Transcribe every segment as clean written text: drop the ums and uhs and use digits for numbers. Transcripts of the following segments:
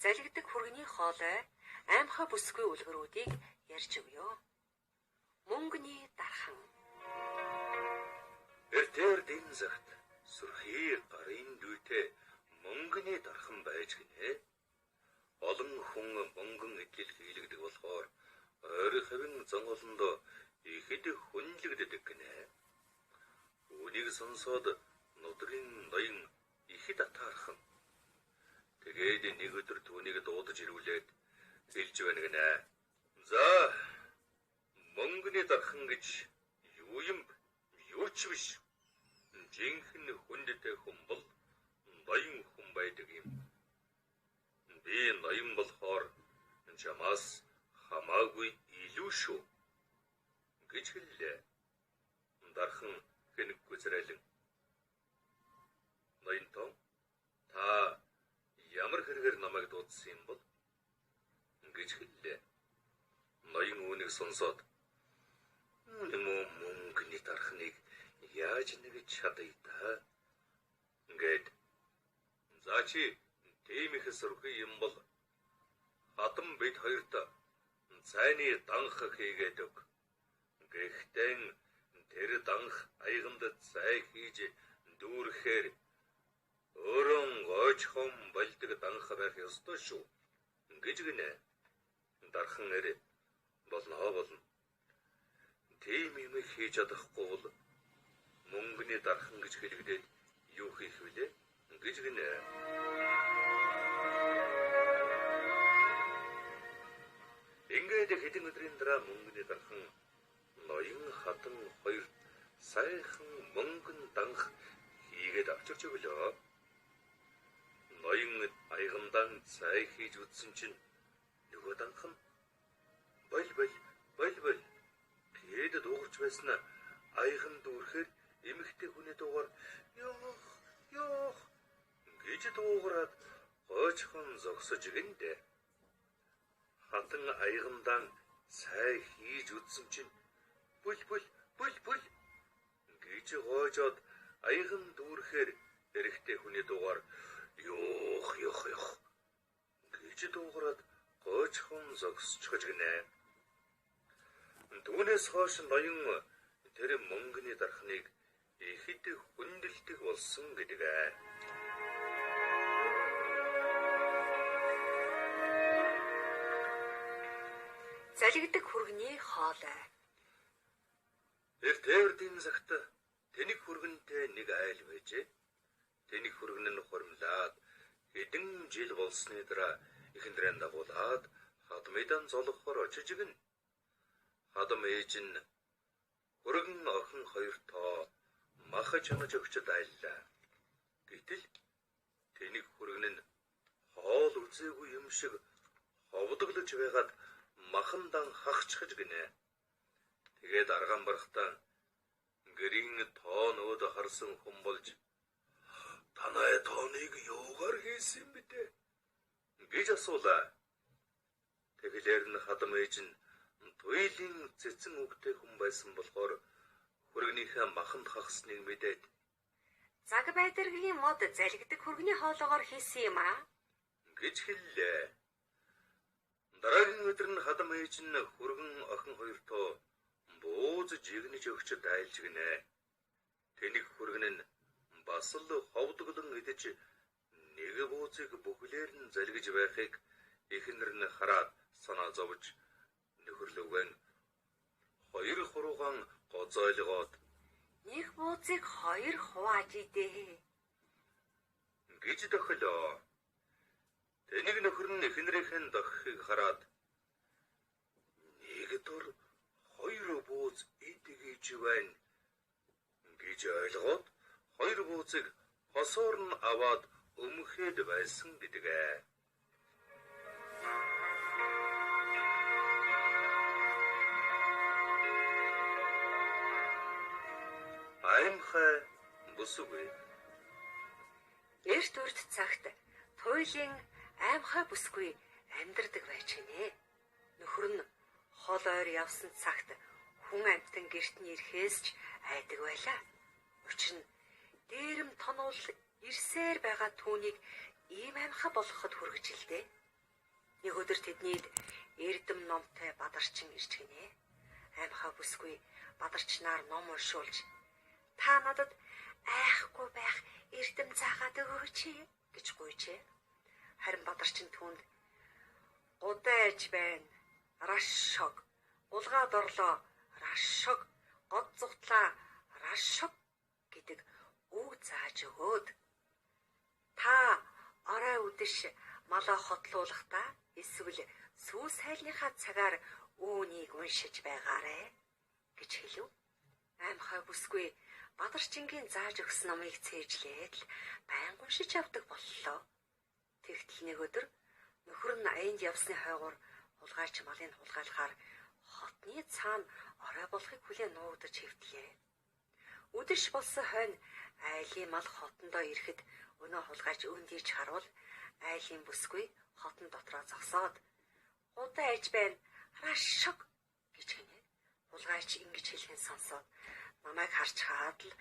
залгидаг хүргэний хоолой аймхаа бүсгүй үлгэрүүдийг ярьж өгье. Мөнгөний дархан. Эртээр дэн загт сүрхий гарын дүйтэй мөнгөний дархан байж гинэ. Олон хүн мөнгөн идэл хийлэгдэг болохоор ойрховын зонголондоо ихэд хүнлэгддэг гинэ. Үнийг сонсоод нудрын ноён ихэд атаархан. Тэгээд нэг өдөр түүнийг дуудаж ирүүлээд хэлж байна гинэ. За, мөнгөний дархан гэж юу юм? Юу ч биш. Жинхэнэ хүндтэй хүн бол ноён хүн байдаг юм. Би ноён болохоор чамаас хамаагүй илүү шүү гэж хэллээ. Дархан хэнэггүй зэрэлэн. Ноёнтон та ямар хэрэгээр намайг дуудсан юм бол гэж хэллээ. Ноён үүнийг сонсоод мөнгөний дархныг яаж нэгж чадъя та? Ингээд за чи тийм их сурхий юм бол хатан бид хоёрт цайны данх хийгээд өг. Гэхдээ тэр данх аяганд цай хийж дүүрэхээр өөрөн гойчхон болдог данх байх ёстой шүү гэж гинэ. Дархан нэр болно. Тийм юм хийж чадахгүй бол мөнгөний дархан гэж хэлэгдээд юу хийх вүлээ гэж гинэ. Ингээд хэдэн өдрийн дараа мөнгөний дархан ноён хатан хоёр сайхан мөнгөн данх хийгээд авчирч өглөө. Ноён аягамдан цай хийж үтсэн чинь нөгөө данхан бол тэгээд дуугарч байснаа аяган дүүрхээр эмэгтэй хүний дуугаар ёох гэж дуугараад гойчхон зогсож гиндэ. Хатан аягамдан цай хийж үтсэн чинь бүл гэж гоожоод аяган дүүрхээр эрэгтэй хүний дуугаар ёох гэж дуугараад гойчхон зогсож гинэ. Түүнээс хойш ноён тэр мөнгөний дархныг ихэд хүндэлдэг болсон гэдэг. Залгидаг хүргэний хоолой. Эртээр дэн загт тэнэг хүргэнтэй нэг айл байжээ. Тэнэг хүргэн нь хуримлаад хэдэн жил болсны дараа эхнэрээ дагуулад хадмыдан золгохоор очиж гин. Хадам ээж нь хүргэн охин хоёртоо мах чанаж өгчөд айллаа. Гэтэл тэнэг хүргэн нь хоол үзээгүй юм шиг ховдоглож байгаад махандан хахчихж гинэ. Тэгээд арган барахтаа гэрийн тоонууд харсан хүн болж танай тооныг юугаар хийсэн бэ гэж асуулаа. Тэгэлэр нь хадам ээж нь туйлын цэцэн үгтэй хүн байсан болохоор хүргэнийхээ маханд хагсныг мэдээд заг байдэргийн мод залгидаг хүргэний хоолоогоор хийсэн юм аа гэж хэллээ. Дараагийн өдөр нь хадам ээж нь хүргэн охин хоёртоо бууз жигнэж өгчөд айлж гинэ. Тэнэг хүргэн нь бас л ховдглон идэж нэг буузыг бүхлээр нь залгиж байхыг эхнэр нь хараад санаа зовж нөхөрлөвгөн хоёр хуруугаан гоцойлгоод нэг буузыг хоёр хувааж идээ гэж тохилоо. Тэнэг нөхөр нь эхнэрийнхэн дохихыг хараад нэг дор хоёр бууз идэгэж байна гэж ойлгоод хоёр буузыг хосоор нь аваад өмхөд байсан гэдэг. Аймхай бүсгүй. Эрт үрд цагт туйлын аймхай бүсгүй амьдардаг байж гинэ. Нөхөр нь хол ойр явсан цагт хүн амьтан гэрт нь ирэхээс ч айдаг байлаа. Учир нь дээрэм тонуул ирсээр байгаа түүнийг ийм аймхай болгоход хүргэжилдээ. Нэг өдөр тэднийд эрдэм номтой бадарчин ирж гинэ. Аймхаа бүсгүй бадарчнаар ном уншуулж та надад айхгүй байх эрдэм цаагаад өгөөч гэж гуйжээ. Харин бадарчин түүнд гудайж байна. Рашшог. Улгаад орлоо. Рашшог. Год зүгтлаа. Рашшог гэдэг үг зааж өгөөд та орой үдэш малаа хотлуулахдаа эсвэл сүүс хайлныхаа цагаар үүнийг уншиж байгаарэ гэж хэлв. Аймхай бүсгүй бадарчингийн зааж өгсөн номыг цээжлээд л байнга уншиж авдаг боллоо. Тэгтэл нэг өдөр нөхөр нь аянд явсны хойгоор хулгайч малыг хулгайлахаар хотны цаана орой болохыг хүлээн нуугдаж хэвтлээ. Үдэш болсон хойно айлын мал хотондоо ирэхэд өнөө хулгайч өндийж харуул айлын бүсгүй хотон дотроо зогсоод удаа ээж байна рашшог гэж хийнэ. Хулгайч ингэж хэлхэн сонсоод намайг харж хаад л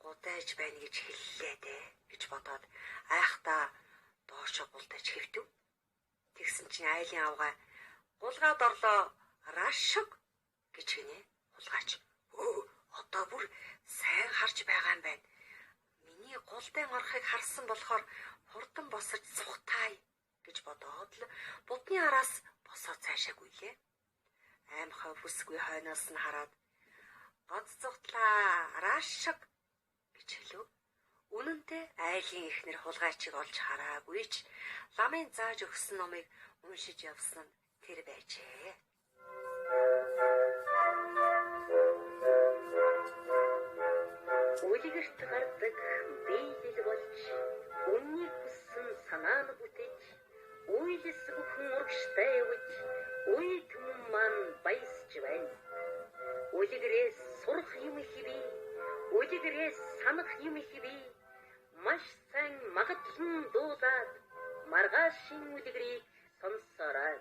гудайж байна гэж хэллээ дээ гэж бодоод айхдаа доошо булдаж хэвдэв. Тэгсэн чинь айлын авгаа гулгаад орлоо рашшог гэж хийнэ. Хулгайч одоо бүр сайн харж байгаа юм байна. Миний гулдын орохыг харсан болохоор хурдан босож зүхтай гэж бодоод л будны араас босоо цаашаа гүйлээ. Аймхай бүсгүй хойноос нь хараад год зүхтлаа рашшог гэж хэлв. Үнэнтэй айлын ихнэр хулгайчиг олж хараагүй ч ламын зааж өгсөн номыг уншиж явсан нь тэр байжээ. Үлгэрт гардаг биелэл болж үннийг хүссэн санаа нь бүтэж үйлс бүхэн урагштай явж үе түмэн маань баясч байна. Үлгэрээс сурах юм хэвээ, үлгэрээс санах юм хэвээ, маш сайн магадлан дуулаад маргаашийн үлгэрийг сонсороо.